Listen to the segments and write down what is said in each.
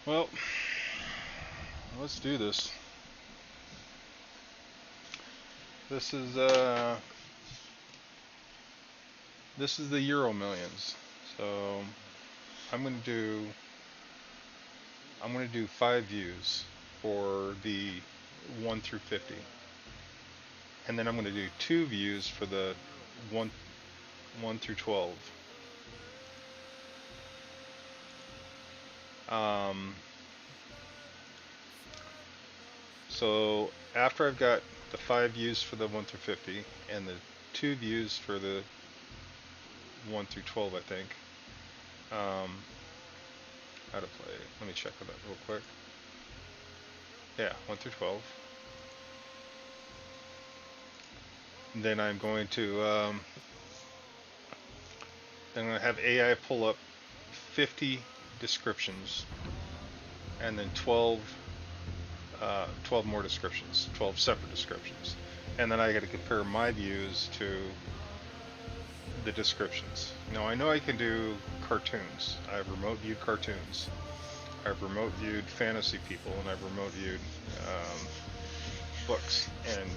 Well, let's do this. This is uh this is the Euro Millions. So I'm gonna do I'm gonna do 5 views for the 1 through 50, and then I'm gonna do 2 views for the 1 1 through 12. Um, so after I've got the 5 views for the 1 through 50 and the 2 views for the 1 through 12, I think. How to play? Let me check that real quick. Yeah, 1 through 12. Then I'm going to have AI pull up 50 descriptions, and then 12 more descriptions, 12 separate descriptions, and then I got to compare my views to the descriptions. Now I know I can do cartoons. I've remote viewed cartoons. I've remote viewed fantasy people, and I've remote viewed books and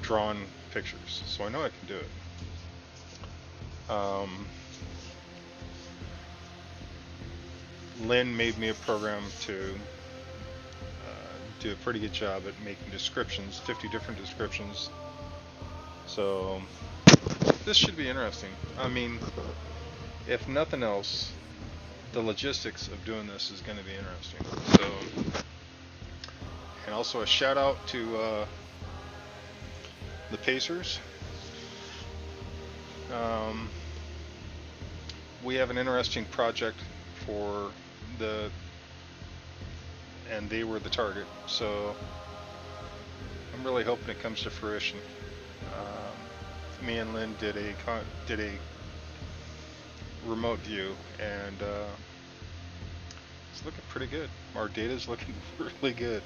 drawn pictures. So I know I can do it. Lynn made me a program to do a pretty good job at making descriptions, 50 different descriptions. So this should be interesting. I mean, if nothing else, the logistics of doing this is going to be interesting. So, and also a shout out to the Pacers. We have an interesting project for and they were the target. So I'm really hoping it comes to fruition. Me and Lynn did a remote view, and it's looking pretty good. Our data's looking really good.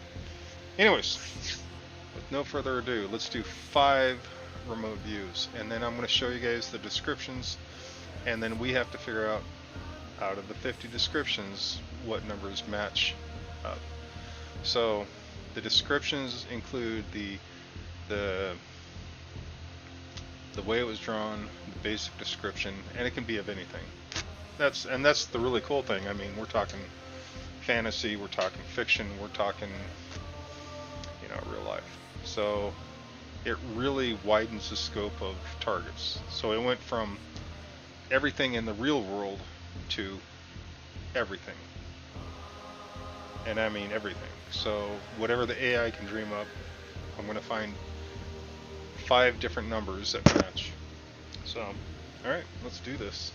Anyways, with no further ado, let's do 5 remote views, and then I'm going to show you guys the descriptions, and then we have to figure out of the 50 descriptions what numbers match up. So the descriptions include the way it was drawn, the basic description, and it can be of anything. That's the really cool thing. I mean, we're talking fantasy, we're talking fiction, we're talking, real life. So it really widens the scope of targets. So it went from everything in the real world to everything. And I mean everything. So whatever the AI can dream up, I'm going to find 5 different numbers that match. So, alright, let's do this.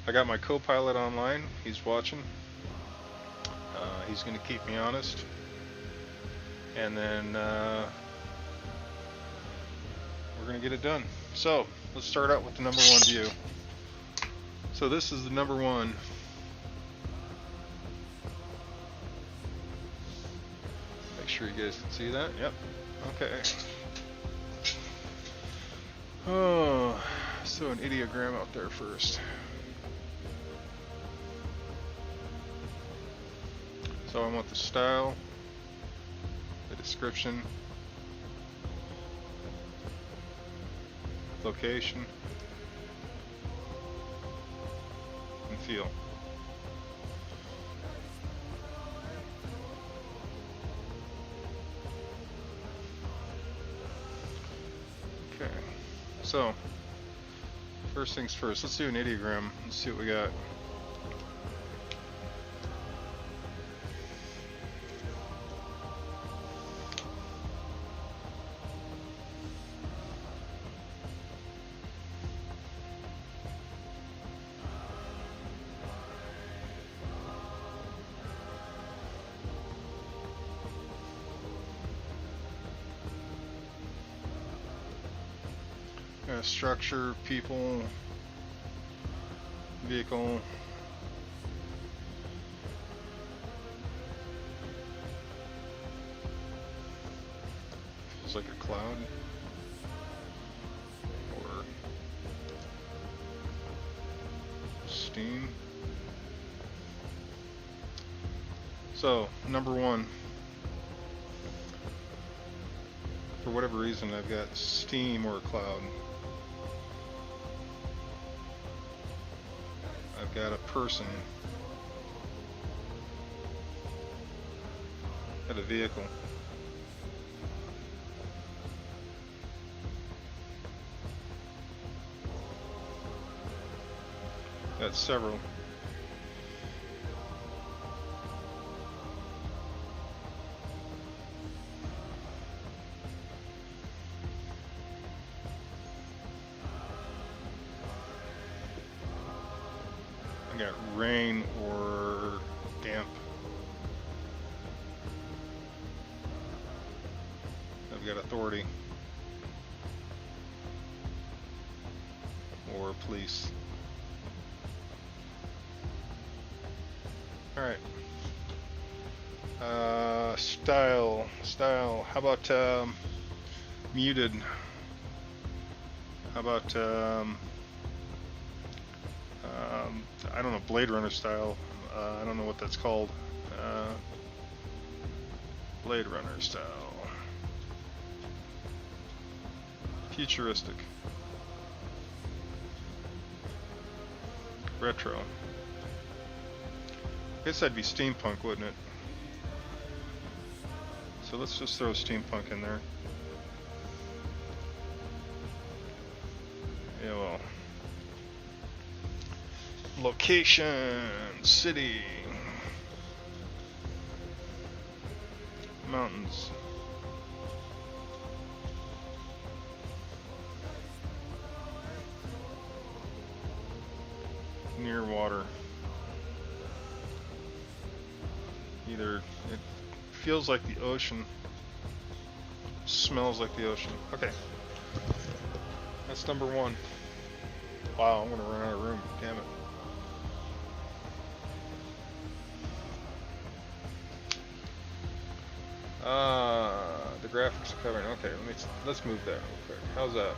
I got my co-pilot online. He's watching. He's going to keep me honest. And then we're going to get it done. So, let's start out with the number 1 view. So this is the number 1. Make sure you guys can see that. Yep. Okay. Oh, so an ideogram out there first. So I want the style, the description, location, and feel. Okay, so first things first, let's do an ideogram. Let's see what we got. Structure, people, vehicle, feels like a cloud, or steam, So, number one, for whatever reason, I've got steam or a cloud. I've got a person. Got a vehicle. Got several. I got rain or damp. I've got authority or police. All right. Style. How about muted? How about I don't know, Blade Runner style. I don't know what that's called. Blade Runner style. Futuristic. Retro. I guess that'd be steampunk, wouldn't it? So let's just throw steampunk in there. Yeah, well. Location, city, mountains. Near water. Either it feels like the ocean, smells like the ocean. Okay, that's number one. Wow, I'm gonna run out of room. Damn it. The graphics are covering. Okay, let's move that real quick. How's that?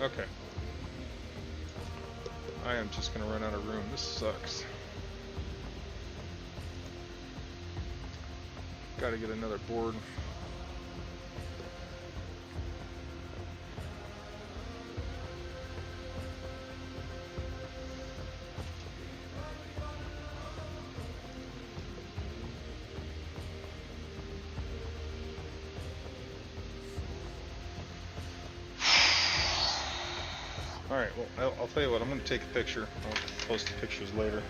Okay. I am just gonna run out of room. This sucks. Gotta get another board. Alright, well, I'll tell you what, I'm going to take a picture. I'll post the pictures later.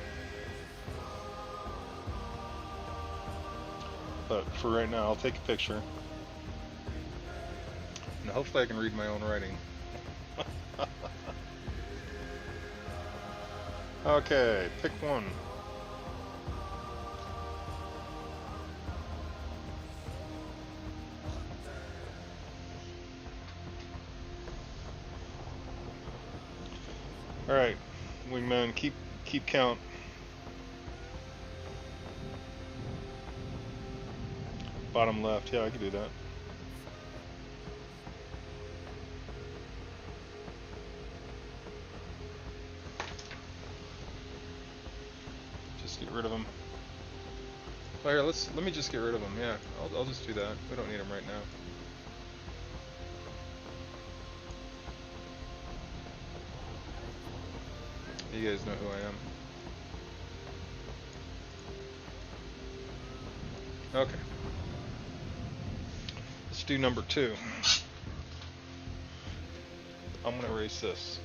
But for right now, I'll take a picture. And hopefully I can read my own writing. Okay, pick one. Alright, wingman, keep count. Bottom left, yeah, I can do that. Just get rid of them. Oh, here, let me just get rid of them. Yeah, I'll just do that. We don't need them right now. You guys know who I am. Okay. Let's do number 2. I'm going to erase this.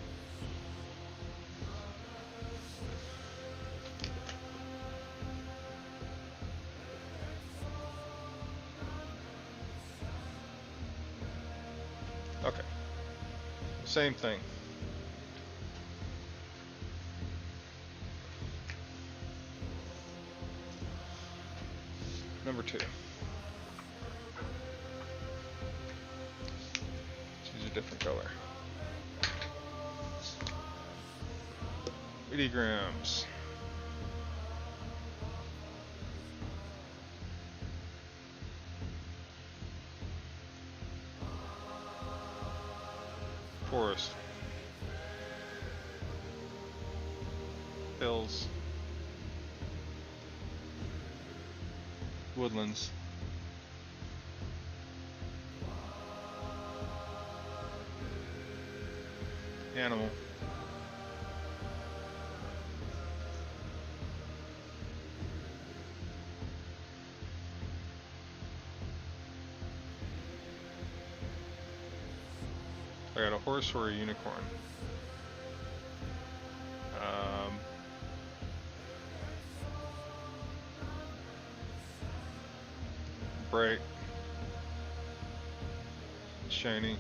Okay. Same thing. Number 2. Choose a different color. Ideograms. Forest. Hills. Woodlands. Animal. I got a horse or a unicorn. Bright. Shiny.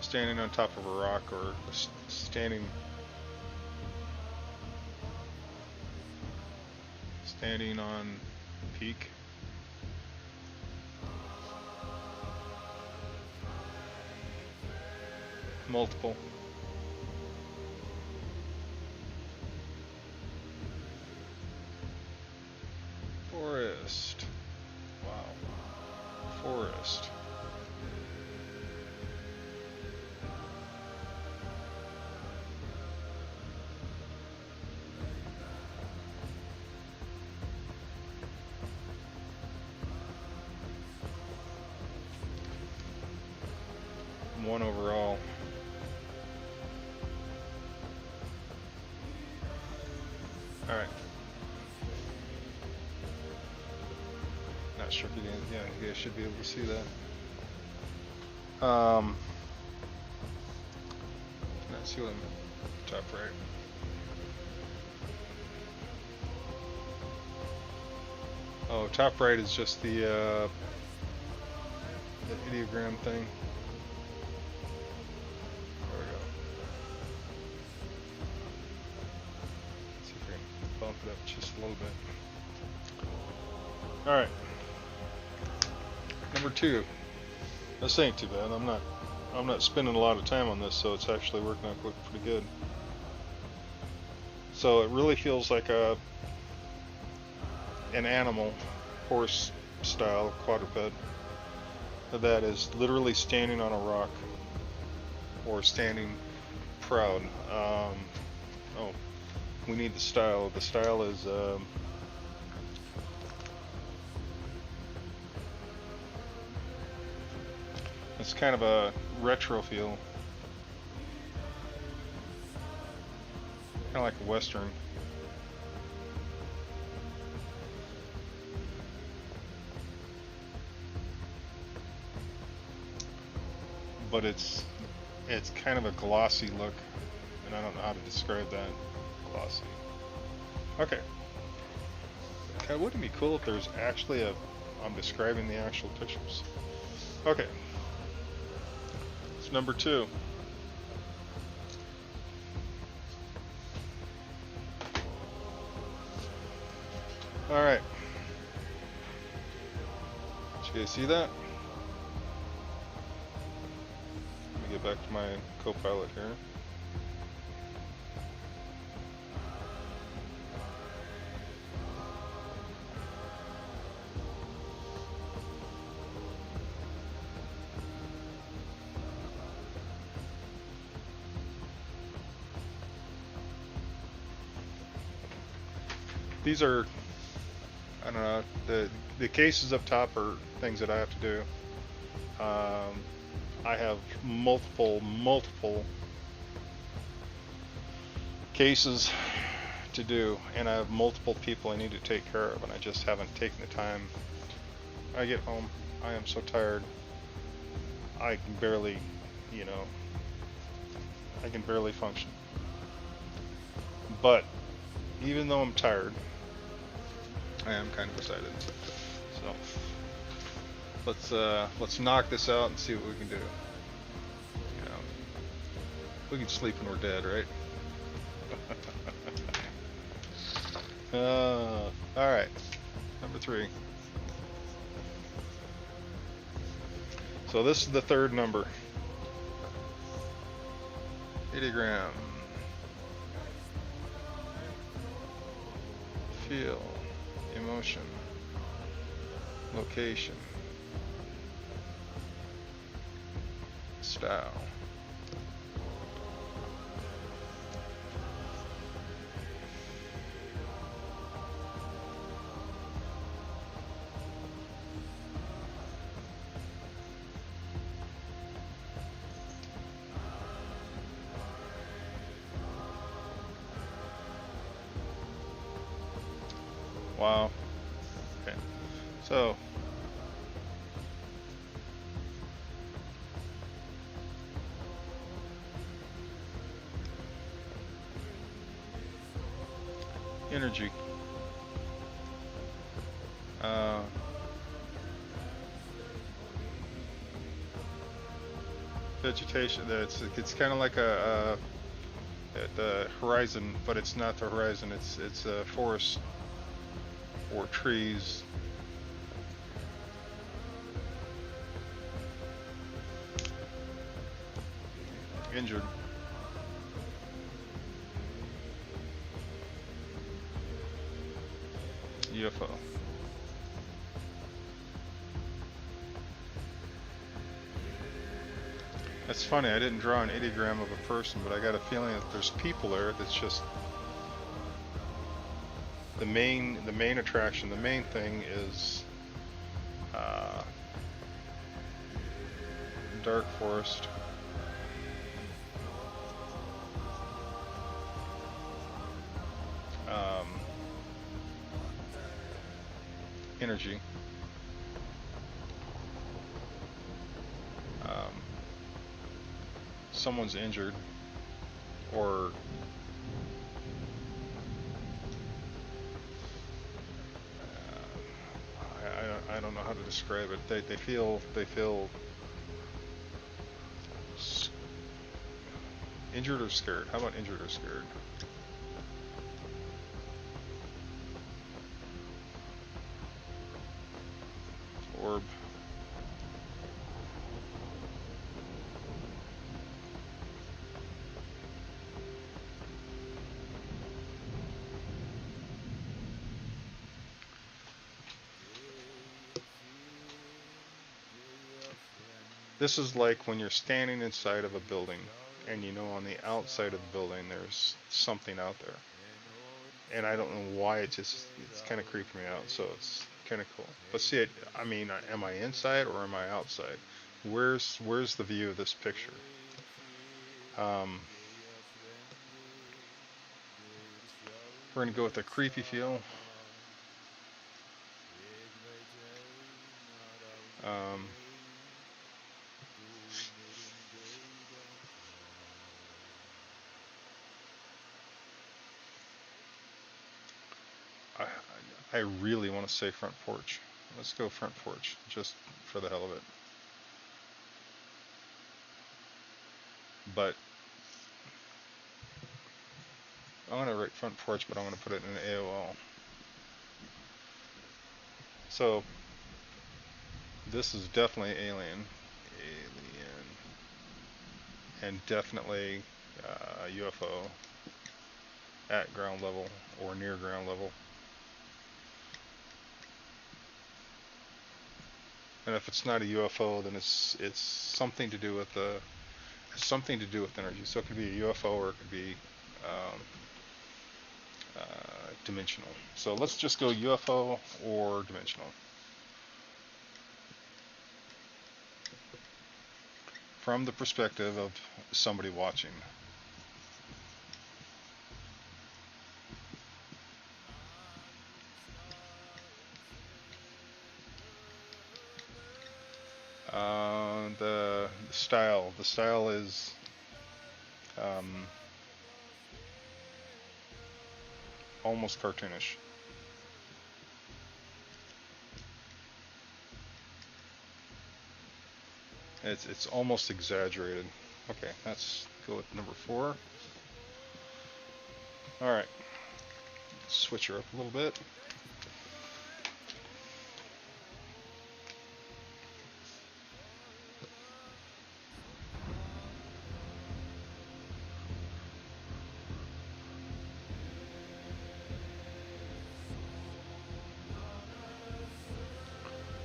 Standing on top of a rock or standing on peak. Multiple. Forest. Wow. Forest. One overall. All right. Not sure if you guys, yeah, you guys should be able to see that. Let's see what I'm top right. Oh, top right is just the ideogram thing. There we go. Let's see if I can bump it up just a little bit. All right. Number 2. This ain't too bad. I'm not spending a lot of time on this, so it's actually working out pretty good. So it really feels like an animal, horse style quadruped that is literally standing on a rock or standing proud. Oh, we need the style. The style is it's kind of a retro feel, kind of like a western. But it's kind of a glossy look, and I don't know how to describe that. Glossy. Okay. God, wouldn't it be cool if there's actually I'm describing the actual pictures. Okay. It's number 2. All right. Did you guys see that? Let me get back to my co-pilot here. These are, I don't know, the cases up top are things that I have to do. I have multiple cases to do, and I have multiple people I need to take care of, and I just haven't taken the time. I get home, I am so tired, I can barely, I can barely function. But even though I'm tired, I am kind of excited. So let's knock this out and see what we can do. We can sleep when we're dead, right? Alright, number 3. So this is the third number. Ideogram. Feel. Emotion. Location. Style. Wow. Okay. So energy. Vegetation. It's kind of like at the horizon, but it's not the horizon. It's a forest or trees. Injured. UFO. That's funny, I didn't draw an ideogram of a person, but I got a feeling that there's people there. That's just the main attraction. The main thing is dark forest. Energy. Someone's injured, or I don't know how to describe it. They feel injured or scared. How about injured or scared? Orb. This is like when you're standing inside of a building and you know on the outside of the building there's something out there. And I don't know why, it's kind of creeping me out, so it's kind of cool. But see, I mean, am I inside or am I outside? Where's the view of this picture? We're going to go with a creepy feel. I really want to say front porch. Let's go front porch, just for the hell of it. But I'm going to write front porch, but I'm going to put it in AOL. So this is definitely alien, and definitely UFO at ground level or near ground level. And if it's not a UFO, then it's something to do with energy. So it could be a UFO or it could be dimensional. So let's just go UFO or dimensional. From the perspective of somebody watching. The style. The style is almost cartoonish. It's almost exaggerated. Okay, let's go with number 4. All right. switch her up a little bit.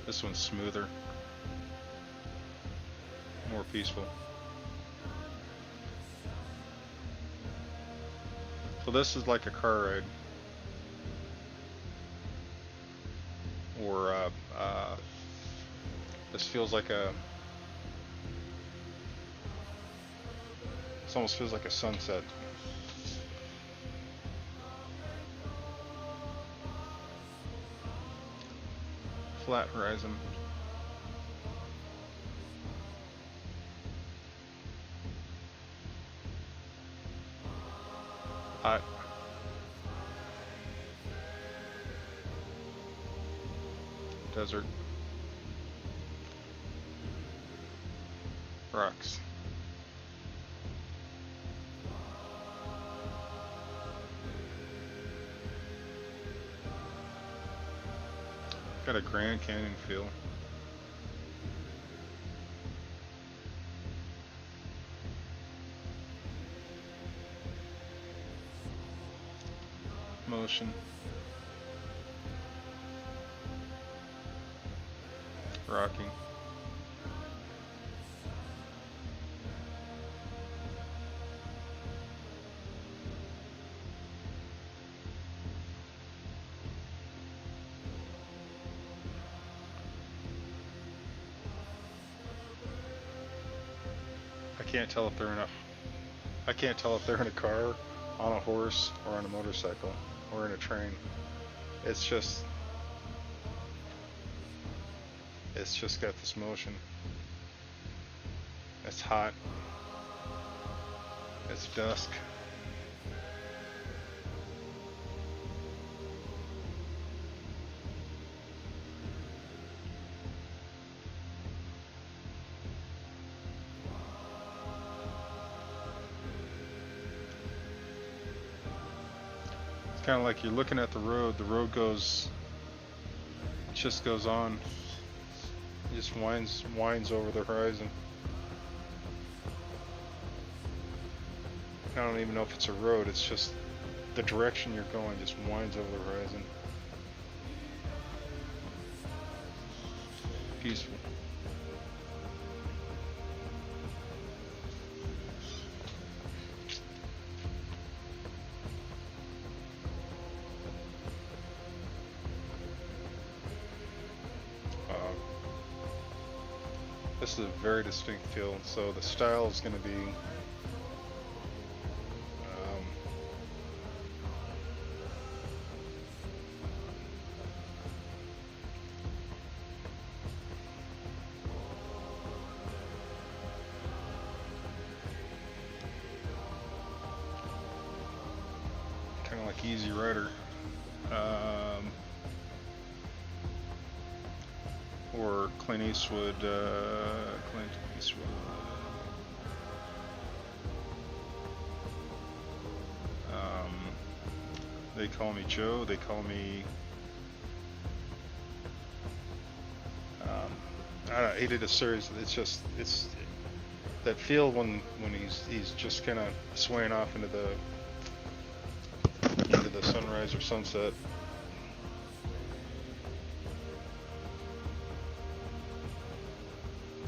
This one's smoother, more peaceful. So this is like a car ride, or this feels like a, this almost feels like a sunset. Flat horizon. Hot. Desert. Rocks. Got a Grand Canyon feel. Motion. Rocking. I can't tell if they're in a, I can't tell if they're in a car, on a horse, or on a motorcycle, or in a train. It's just got this motion. It's hot. It's dusk. Kind of like you're looking at the road goes, just goes on, it just winds over the horizon. I don't even know if it's a road, it's just the direction you're going just winds over the horizon. Peaceful. This is a very distinct feel, so the style is going to be kind of like Easy Rider, or Clint Eastwood. They Call Me Joe. They call me. I don't know, he did a series. It's that feel when he's just kind of swaying off into the sunrise or sunset.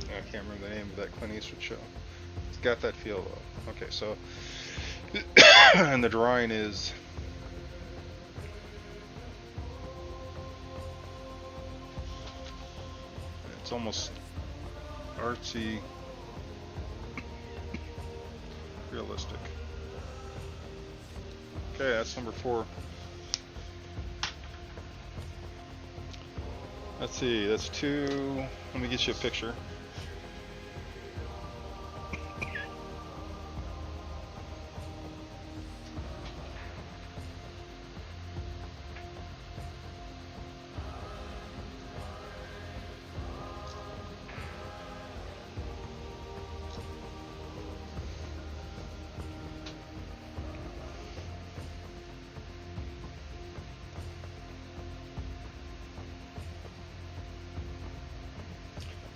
I can't remember the name of that Clint Eastwood show. It's got that feel though. Okay, so and the drawing is it's almost artsy, realistic. Okay, that's number 4. Let's see, that's 2. Let me get you a picture.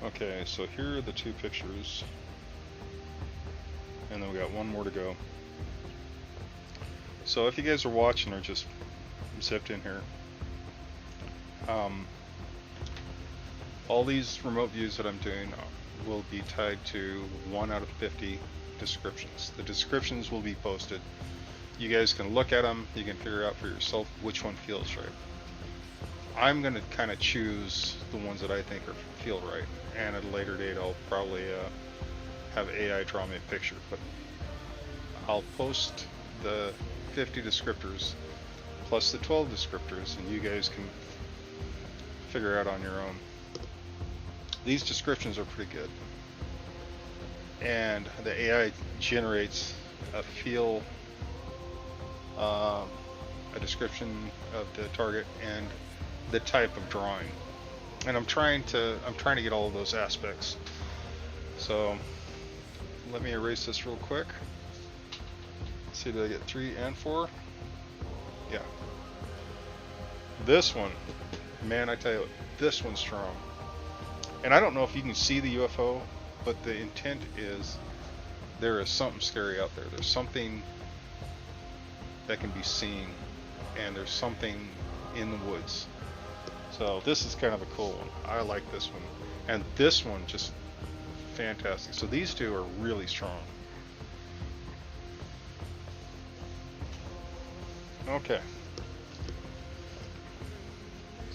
Okay, so here are the two pictures, and then we got one more to go. So if you guys are watching or just zipped in here, all these remote views that I'm doing will be tied to 1 out of 50 descriptions. The descriptions will be posted. You guys can look at them, you can figure out for yourself which one feels right. I'm going to kind of choose the ones that I think feel right, and at a later date I'll probably have AI draw me a picture, but I'll post the 50 descriptors plus the 12 descriptors, and you guys can figure out on your own. These descriptions are pretty good, and the AI generates a feel, a description of the target and the type of drawing, and I'm trying to get all of those aspects. So let me erase this real quick. Let's see, did I get 3 and 4? Yeah. This one, man, I tell you what, this one's strong. And I don't know if you can see the UFO, but the intent is there is something scary out there. There's something that can be seen, and there's something in the woods. So this is kind of a cool one. I like this one. And this one, just fantastic. So these two are really strong. Okay.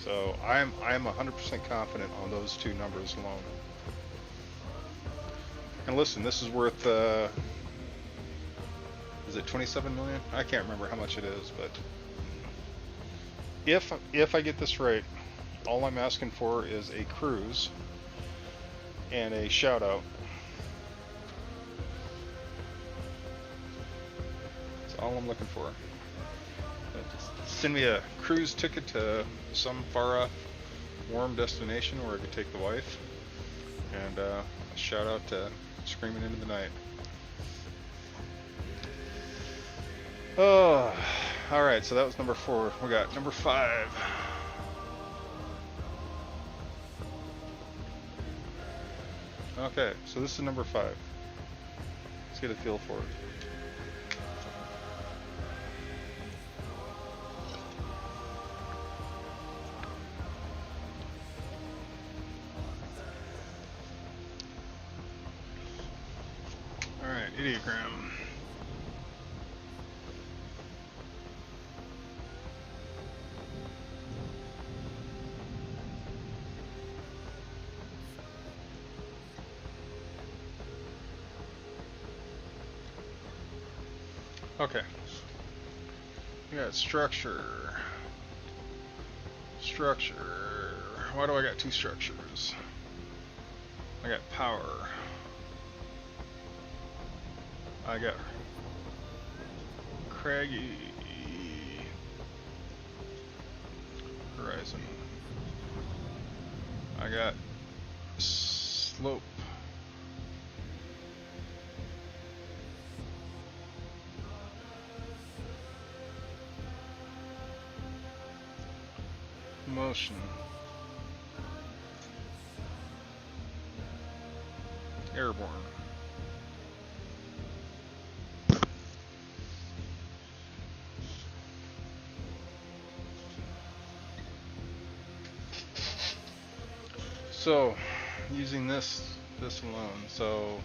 So I'm 100% confident on those two numbers alone. And listen, this is worth is it 27 million? I can't remember how much it is, but if I get this right, all I'm asking for is a cruise and a shout out. That's all I'm looking for. Just send me a cruise ticket to some far off warm destination where I could take the wife, and a shout out to Screaming Into the Night. Oh, alright, so that was number 4. We got number 5. Okay, so this is number 5. Let's get a feel for it. Alright, ideogram. Okay, we got structure. Why do I got 2 structures? I got power. I got craggy horizon. I got slope. Motion. Airborne. So, using this alone, so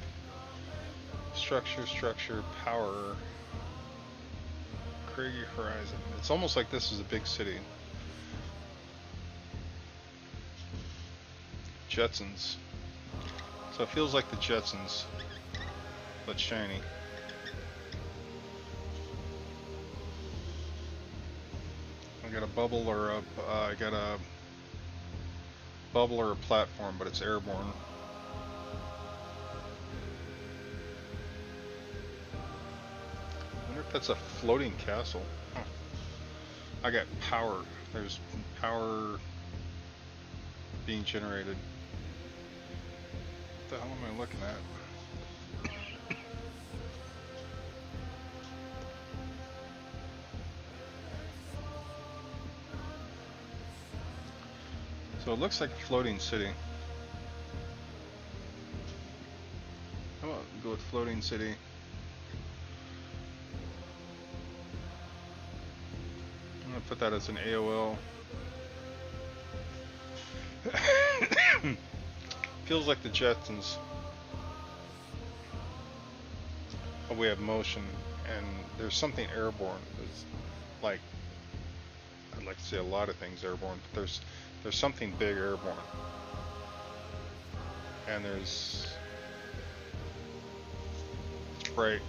structure, power, craggy horizon. It's almost like this is a big city. Jetsons. So it feels like the Jetsons, but shiny. I got a bubble or I got a bubble or a platform, but it's airborne. I wonder if that's a floating castle. Huh. I got power. There's power being generated. What the hell am I looking at? So it looks like a floating city. floating city. I'm gonna put that as an AOL. Feels like the Jetsons. A way of motion, and there's something airborne. There's like, I'd like to say a lot of things airborne, but there's something big airborne. And it's bright.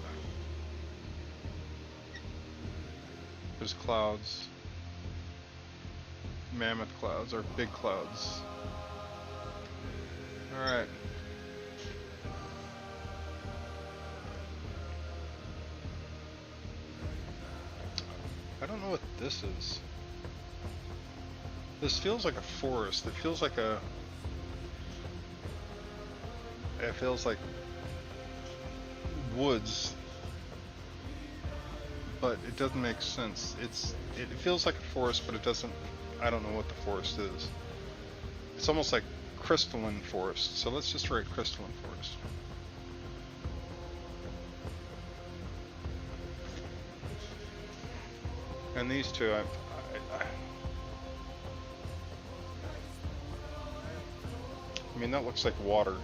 There's clouds. Mammoth clouds, or big clouds. Alright. I don't know what this is. This feels like a forest. It feels like woods, but it doesn't make sense. It feels like a forest, but it doesn't. I don't know what the forest is. It's almost like crystalline forest. So let's just write crystalline forest. And these two, I mean, that looks like water.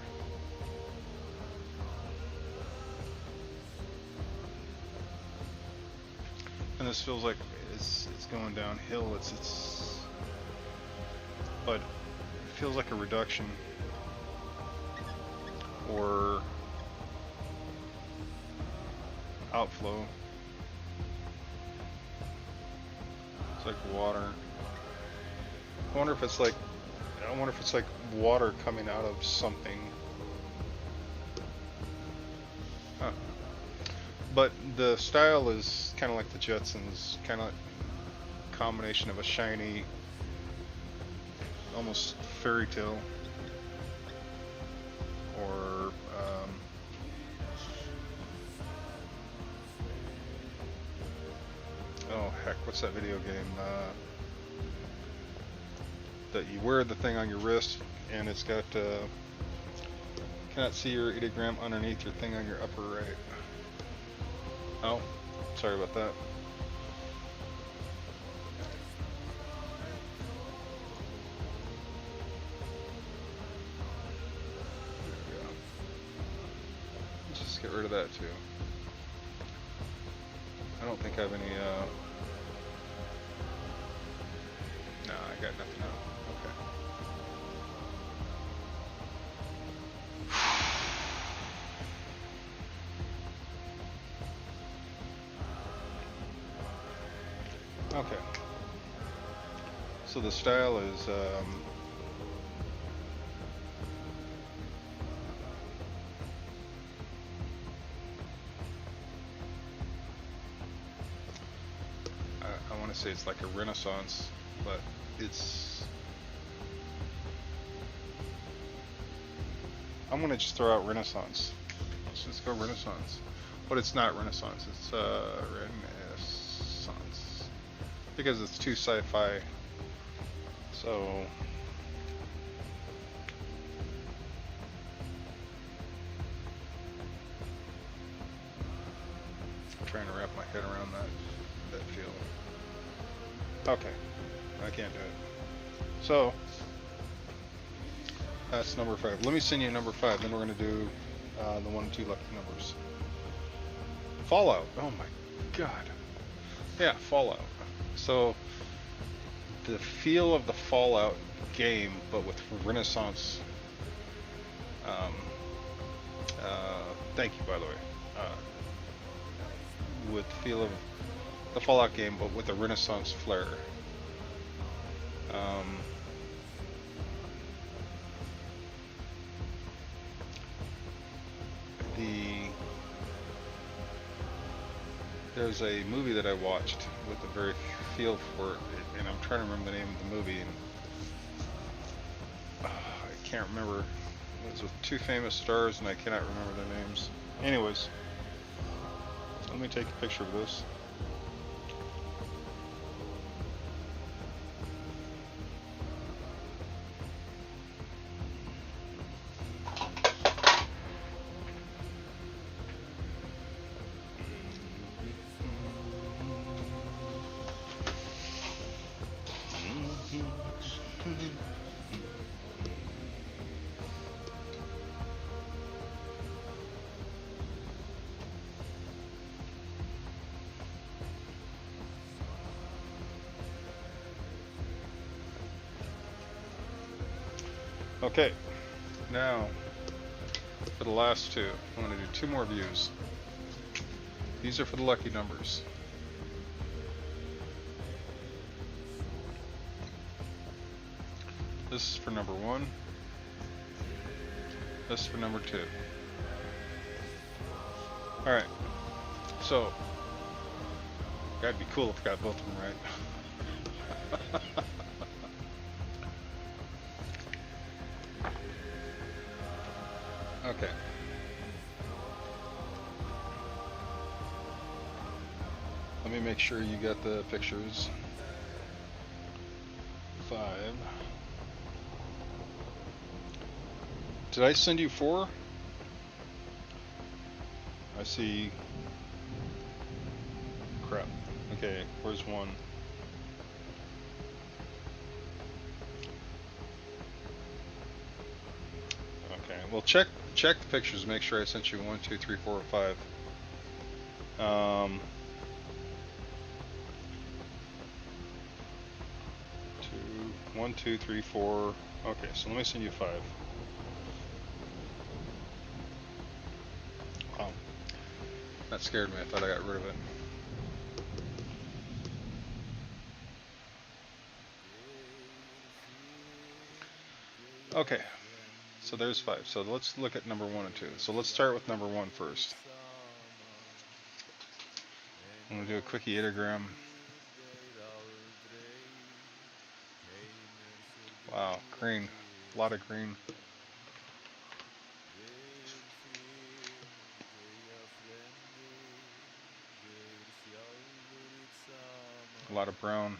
And this feels like it's going downhill. But it feels like a reduction or outflow. It's like water. I wonder if it's like water coming out of something. Huh. But the style is kind of like the Jetsons, kind of like a combination of a shiny, almost fairy tale, or oh heck, what's that video game? That you wear the thing on your wrist, and it's got cannot see your ideogram underneath your thing on your upper right. Oh, sorry about that. There we go. Let's just get rid of that too. I don't think I have any, no, I got nothing out. Okay. Okay. So the style is, I want to say it's like a Renaissance, but I'm going to just throw out Renaissance. Let's just go Renaissance. But it's not Renaissance, it's Renaissance. Because it's too sci-fi. So I'm trying to wrap my head around that feel. Okay, I can't do it. So that's number 5. Let me send you number 5. Then we're going to do the 1 and 2 lucky numbers. Fallout. Oh my god. Yeah, Fallout. So the feel of the Fallout game, but with Renaissance. Thank you, by the way. With the feel of the Fallout game, but with a Renaissance flair. There's a movie that I watched with a very feel for it, and I'm trying to remember the name of the movie, and I can't remember. It was with 2 famous stars, and I cannot remember their names. Anyways, let me take a picture of this. Okay, now for the last two, I'm going to do two more views. These are for the lucky numbers. This is for number 1. This is for number 2. Alright, so, that'd be cool if I got both of them right. Okay. Let me make sure you got the pictures. 5. Did I send you 4? I see. Crap. Okay, where's 1? Okay, well check the pictures. Make sure I sent you 1, 2, 3, 4, or 5. 1, 2, 3, 4. Okay, so let me send you 5. Wow, that scared me. I thought I got rid of it. Okay, so there's 5. So let's look at number 1 and 2. So let's start with number 1 first. I'm going to do a quick ideogram. Wow, green. A lot of green. A lot of brown.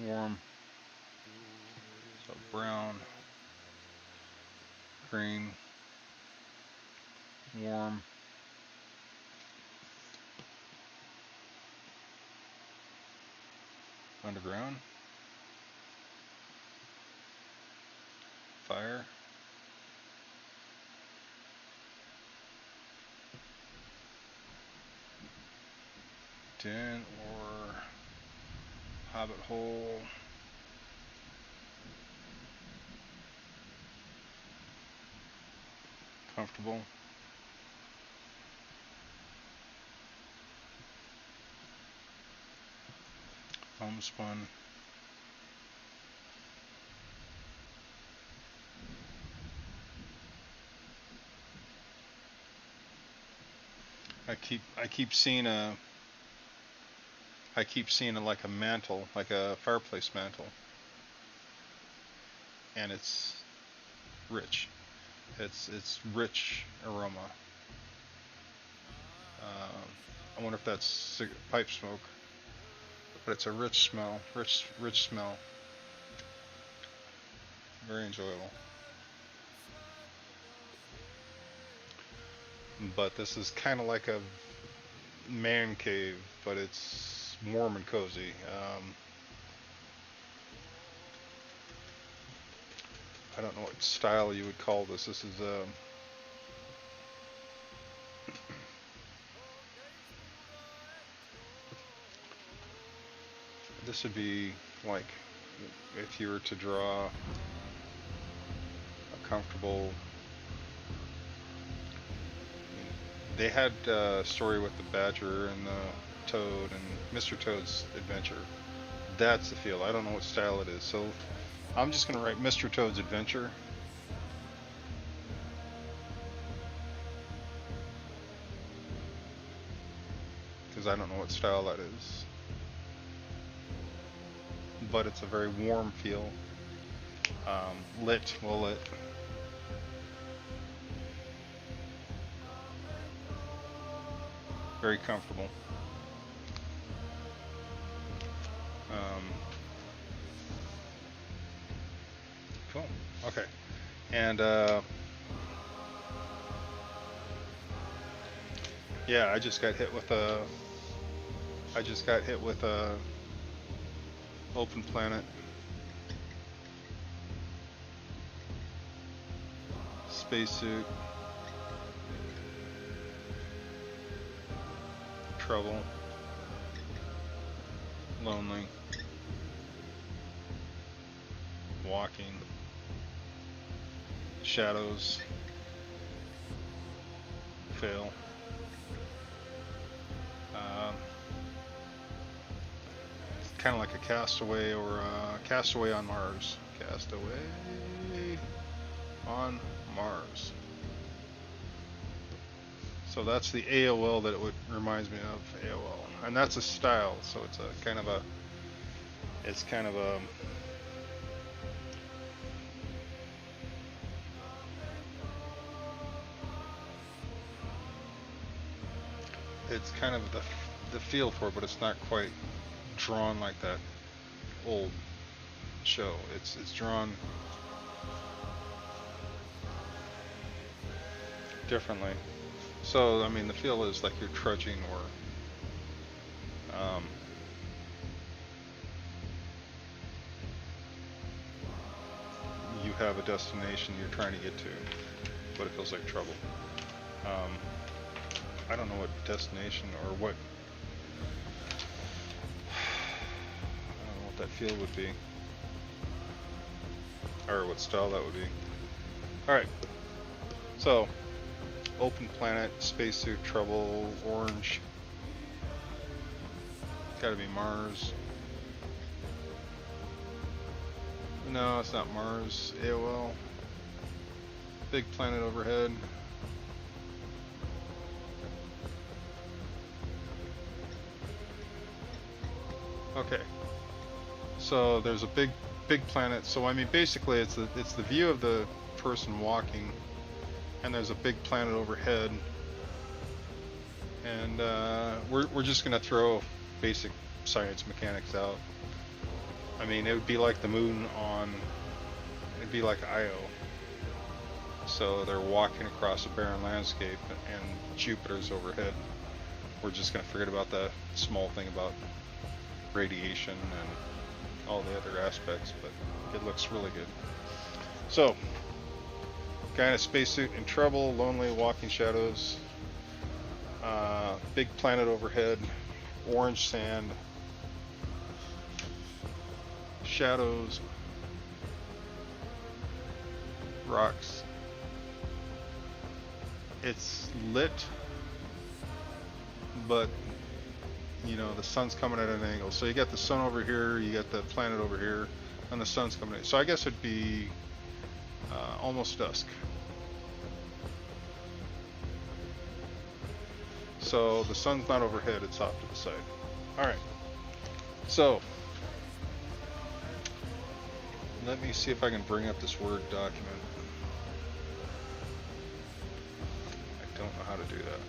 Warm. So brown. Green. Warm. Underground. Fire. Den or hobbit hole. Comfortable. Homespun. I keep seeing a like a mantle, like a fireplace mantle, and it's rich. It's rich aroma. I wonder if that's pipe smoke, but it's a rich smell, rich smell. Very enjoyable. But this is kind of like a man cave, but it's warm and cozy. I don't know what style you would call this. This is this would be like if you were to draw a comfortable. They had a story with the Badger and the Toad and Mr. Toad's Adventure. That's the feel. I don't know what style it is, so I'm just going to write Mr. Toad's Adventure. Because I don't know what style that is. But it's a very warm feel. Lit, well lit. Very comfortable. Cool. Okay. And yeah, I just got hit with a open planet. Spacesuit. Trouble. Lonely. walking, shadows, fail. Kind of like a Castaway or Castaway on Mars. Castaway on Mars. So that's the AOL that reminds me of AOL, and that's a style. So it's a kind of a, it's kind of a, it's kind of the feel for it, but it's not quite drawn like that old show. It's drawn differently. So I mean, the feel is like you're trudging, or you have a destination you're trying to get to, but it feels like trouble. I don't know what destination or what, I don't know what that feel would be, or what style that would be. Alright, so open planet, spacesuit, trouble, orange, gotta be Mars. No, it's not Mars. AOL, big planet overhead. Okay, so there's a big planet. So I mean, basically, it's the view of the person walking, and there's a big planet overhead. And we're just gonna throw basic science mechanics out. I mean, it would be like the moon on. It'd be like Io. So they're walking across a barren landscape, and Jupiter's overhead. We're just gonna forget about that small thing about radiation and all the other aspects, but it looks really good. So, guy in a spacesuit in trouble, lonely, walking shadows, big planet overhead, orange sand, shadows, rocks. It's lit, but you know, the sun's coming at an angle. So you got the sun over here, you got the planet over here, and the sun's coming in. So I guess it'd be almost dusk. So the sun's not overhead, it's off to the side. Alright, so let me see if I can bring up this Word document. I don't know how to do that.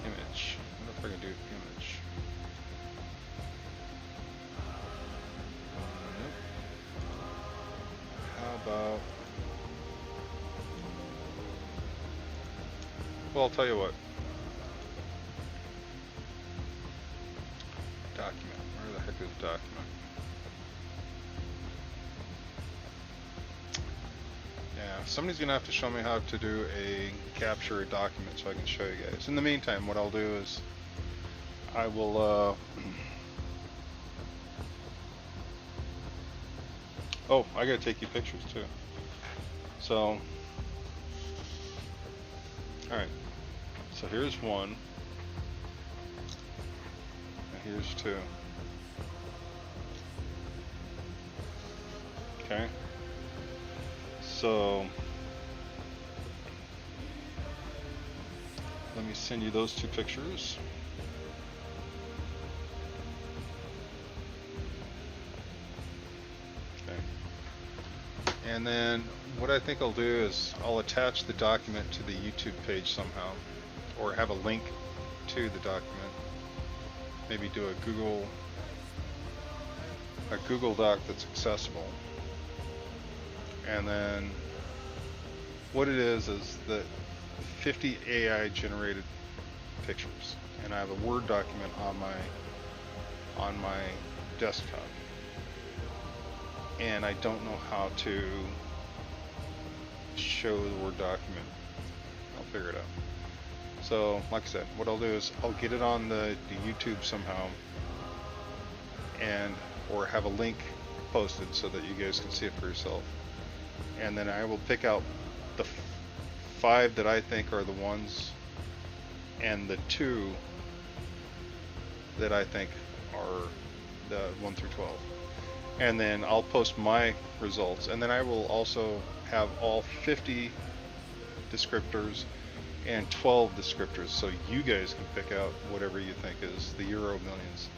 Image. I wonder if I can do image. Nope. How about... Well, I'll tell you what. Document. Where the heck is document? Somebody's gonna have to show me how to do capture a document so I can show you guys. In the meantime, what I'll do is I will oh, I gotta take you pictures too. So alright, so here's one and here's two. Okay, so let me send you those two pictures. Okay. And then what I think I'll do is I'll attach the document to the YouTube page somehow, or have a link to the document. Maybe do a Google Doc that's accessible. And then what it is the 50 AI generated pictures, and I have a Word document on my desktop, and I don't know how to show the Word document. I'll figure it out. So, like I said, what I'll do is I'll get it on the YouTube somehow, and or have a link posted so that you guys can see it for yourself. And then I will pick out the 5 that I think are the ones, and the 2 that I think are the 1 through 12. And then I'll post my results, and then I will also have all 50 descriptors and 12 descriptors, so you guys can pick out whatever you think is the Euro Millions.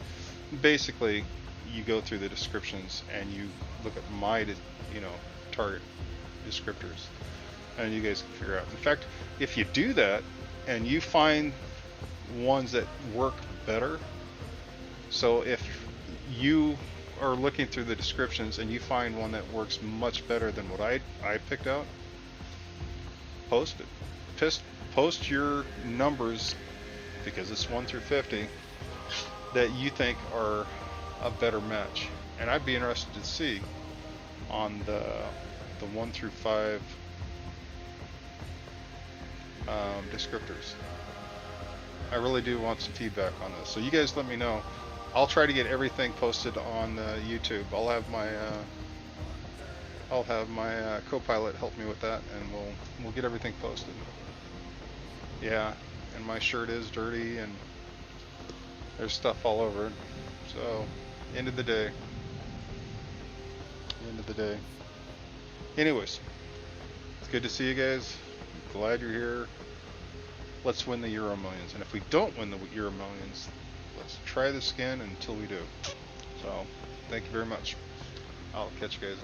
Basically, you go through the descriptions and you look at my, target descriptors, and you guys can figure out. In fact, if you do that and you find ones that work better, so if you are looking through the descriptions and you find one that works much better than what I picked out, post it. Post your numbers, because it's 1 through 50, that you think are a better match. And I'd be interested to see on the 1 through 5 descriptors. I really do want some feedback on this, so you guys let me know. I'll try to get everything posted on YouTube. I'll have my co-pilot help me with that, and we'll get everything posted. Yeah, and my shirt is dirty and there's stuff all over it. So, end of the day. Anyways, it's good to see you guys. Glad you're here. Let's win the Euro Millions. And if we don't win the Euro Millions, let's try this again until we do. So, thank you very much. I'll catch you guys.